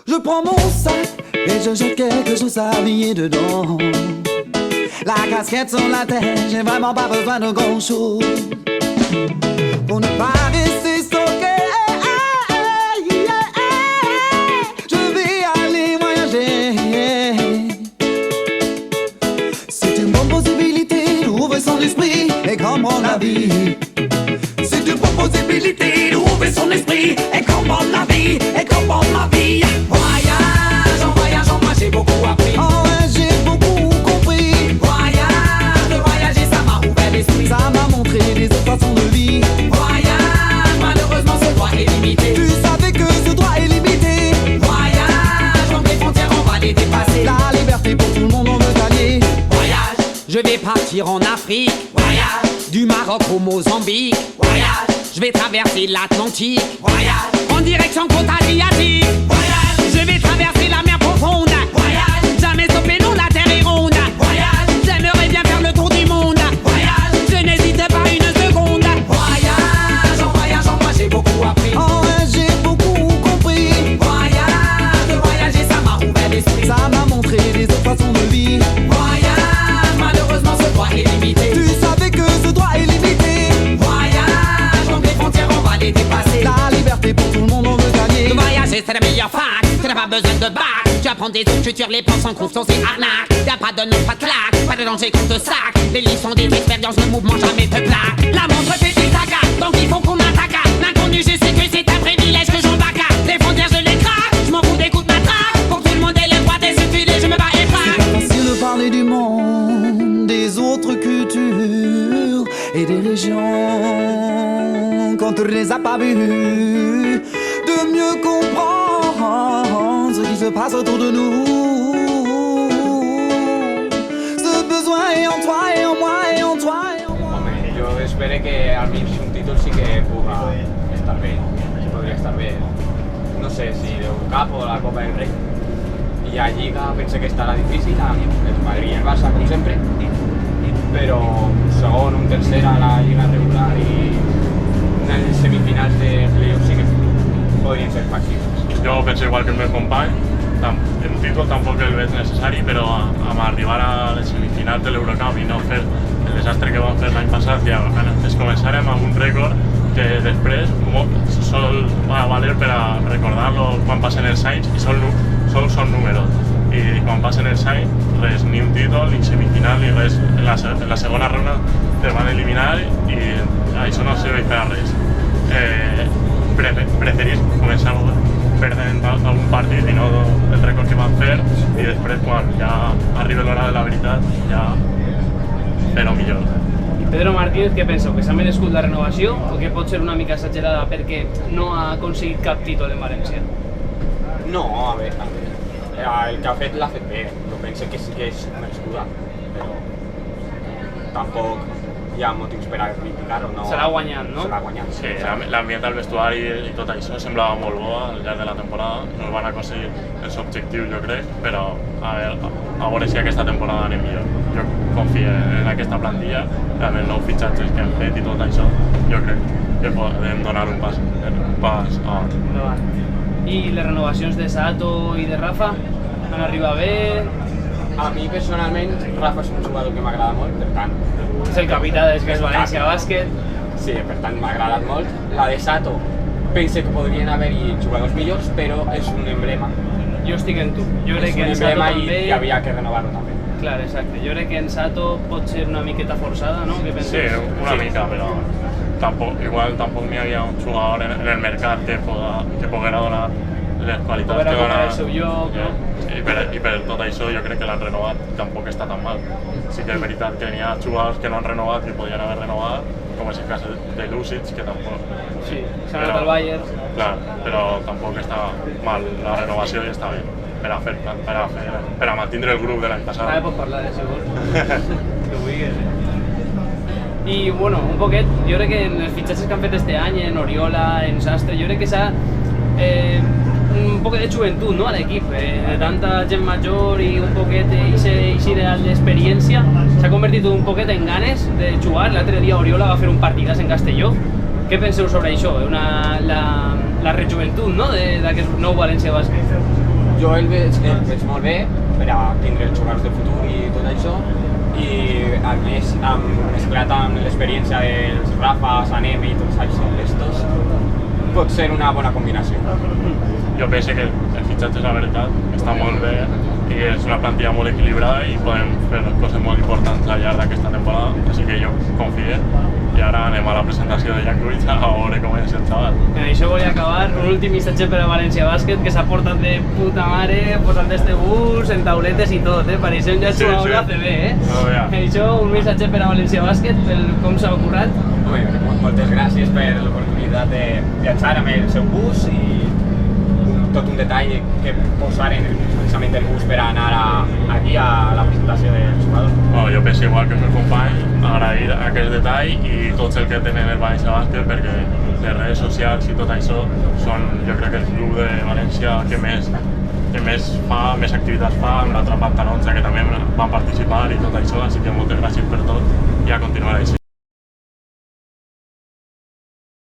Je prends mon sac et je jette quelque chose à habiller dedans. La casquette sur la tête, j'ai vraiment pas besoin de grand chose pour ne pas rester stocké. Je vais aller voyager. C'est une bonne possibilité d'ouvrir son esprit et comprendre la vie. C'est une bonne possibilité d'ouvrir son esprit et comprendre la vie, et comprendre la vie. Voyage, en moi j'ai beaucoup appris. Oh ouais, j'ai beaucoup compris. Voyage, de voyager ça m'a ouvert l'esprit. Ça m'a montré des autres façons de vie. Voyage, malheureusement ce droit est limité. Tu savais que ce droit est limité. Voyage, donc les frontières on va les dépasser. La liberté pour tout le monde on veut gagner. Voyage, je vais partir en Afrique. Voyage, du Maroc au Mozambique. Voyage, je vais traverser l'Atlantique. Voyage, en direction côte asiatique. Voyage, je vais traverser la mer profonde. Voyage, jamais stopper, non, la terre est ronde. Voyage, j'aimerais bien faire le tour du monde. Voyage, je n'hésite pas une seconde. Voyage, en moi j'ai beaucoup appris. Oh ouais, j'ai beaucoup compris. Voyage, de voyager ça m'a ouvert l'esprit. Ça m'a montré des autres façons de vie. Voyage, malheureusement ce droit est limité. Tu savais que ce droit est limité. Voyage, donc les frontières on va les dépasser. La liberté pour tout le monde on veut gagner. Voyager c'est la meilleure fac, tu n'as pas besoin de bac. Tu apprends des autres, tu tires les plans sans confiance et arnaque. Y'a pas de nom, pas de claque, pas de danger qu'on te sac. Les livres sont des expériences, le mouvement jamais te plaque. La montre fait des sagas, donc il faut qu'on attaque. L'inconnu je sais que c'est un privilège que j'en baca. Les frontières je les craque, je m'en fous des coups de matraque. Pour tout le monde et le droit des suffilés, je me bats et frappe. C'est pas facile de parler du monde, des autres cultures et des régions quand tu les as pas vues. De mieux comprendre ce qui se passe autour de nous. Ce besoin est en toi et en moi et en toi et en moi. Home, jo espero que almenys un títol sí que puga estar bé, podria estar bé. No sé si l'Eurocup o la Copa del Rei. I a Lliga pensé que estarà difícil, el Madrid i el Barça com sempre, però un segon, un tercer a la Lliga regular i en els semifinals de playoff sí que podrien ser factibles. Jo penso igual que el meu company, el títol tampoc el veig necessari, però amb arribar a les semifinals de l'Eurocup i no fer el desastre que vam fer l'any passat, ja es començarem amb un rècord que després sol valer per a recordar-lo quan passen els anys i sol són números. I quan passen els anys, res, ni un títol, ni semifinal, ni res. En la segona ronda te van eliminar i això no serveix per a res. Preferís començar perdent algun partit i no el rècord que van fer i després quan ja arriba l'hora de la veritat ja fer-ho millor. Pedro Martínez, què penseu? Que s'ha merescut la renovació o que pot ser una mica exagerada perquè no ha aconseguit cap títol en València? No, a veure, el que ha fet l'ha fet bé, jo penso que sí que és merescuda, però tampoc hi ha motius per a criticar-ho, no? Se l'ha guanyat, no? Se l'ha guanyat. Sí, l'ambient del vestuari i tot això semblava molt bo al llarg de la temporada, no van aconseguir els objectius jo crec, però a veure si aquesta temporada anem millor. Jo confio en aquesta plantilla, amb els nous fitxatges que hem fet i tot això, jo crec que podem donar un pas avant. I les renovacions de Sato i de Rafa han arribat bé? A mi personalment Rafa és un jugador que m'agrada molt, per tant... És el capità del que és València Bàsquet. Sí, per tant m'ha agradat molt. La de Sato pense que podrien haver-hi jugadors millors, però és un emblema. Jo estic en tu. Jo crec que en És un Sato emblema també... i havia que renovar-ho també. Clar, exacte. Jo crec que en Sato pot ser una miqueta forçada, no? Sí, una mica, però igual tampoc n'hi havia un jugador en el mercat que poguera donar les qualitats que dona... el seu lloc, no? I per tot això jo crec que l'han renovat tampoc està tan mal. Sí que és veritat que n'hi ha jugadors que no han renovat i podien haver renovat, com és el cas de Lucic, que tampoc... Sí, s'ha anat al Bayern. Clar, però tampoc està mal la renovació i està bé per a mantindre el grup de l'any passat. Ara pots parlar de segur. Que vulguis, I, bueno, un poquet, jo crec que en els fitxatges que han fet este any, en Oriola, en Sastre, jo crec que s'ha un poquet de joventut, no?, a l'equip, de tanta gent major i un poquet d'aquest ideal d'experiència, s'ha convertit un poquet en ganes de jugar. L'altre dia Oriola va fer un partidàs en Castelló. Què penseu sobre això? La rejoventut, no?, d'aquest nou València Bàsquet. Jo el veig molt bé per a tindre els jugadors de futur i tot això, i a més, mesclat amb l'experiència dels Rafa, Sanem i tots això, estos, pot ser una bona combinació. Jo penso que el fitxatge, la veritat, està molt bé i és una plantilla molt equilibrada i podem fer coses molt importants al llarg d'aquesta temporada, així que jo confio. I ara anem a la presentació de Jankovic a veure com és el xaval. I això volia acabar, un últim missatge per a València Bàsquet, que s'ha portat de puta mare, posant este bus, en tauletes i tot, pareixem ja jugador d'ACB, No, ja. Això, un missatge per a València Bàsquet, per com s'ha curat. Moltes gràcies per l'oportunitat de viatjar amb el seu bus i tot un detall que posaren precisament el bus per anar aquí a la presentació del jugador. Bueno, jo penso igual que el meu company, agrair aquest detall i tots el que tenen el València Bàsquet, perquè les redes socials i tot això són, jo crec, el club de València que més fa, més activitats fa, amb l'altra part Taronja, que també van participar i tot això, així que moltes gràcies per tot i a continuar així.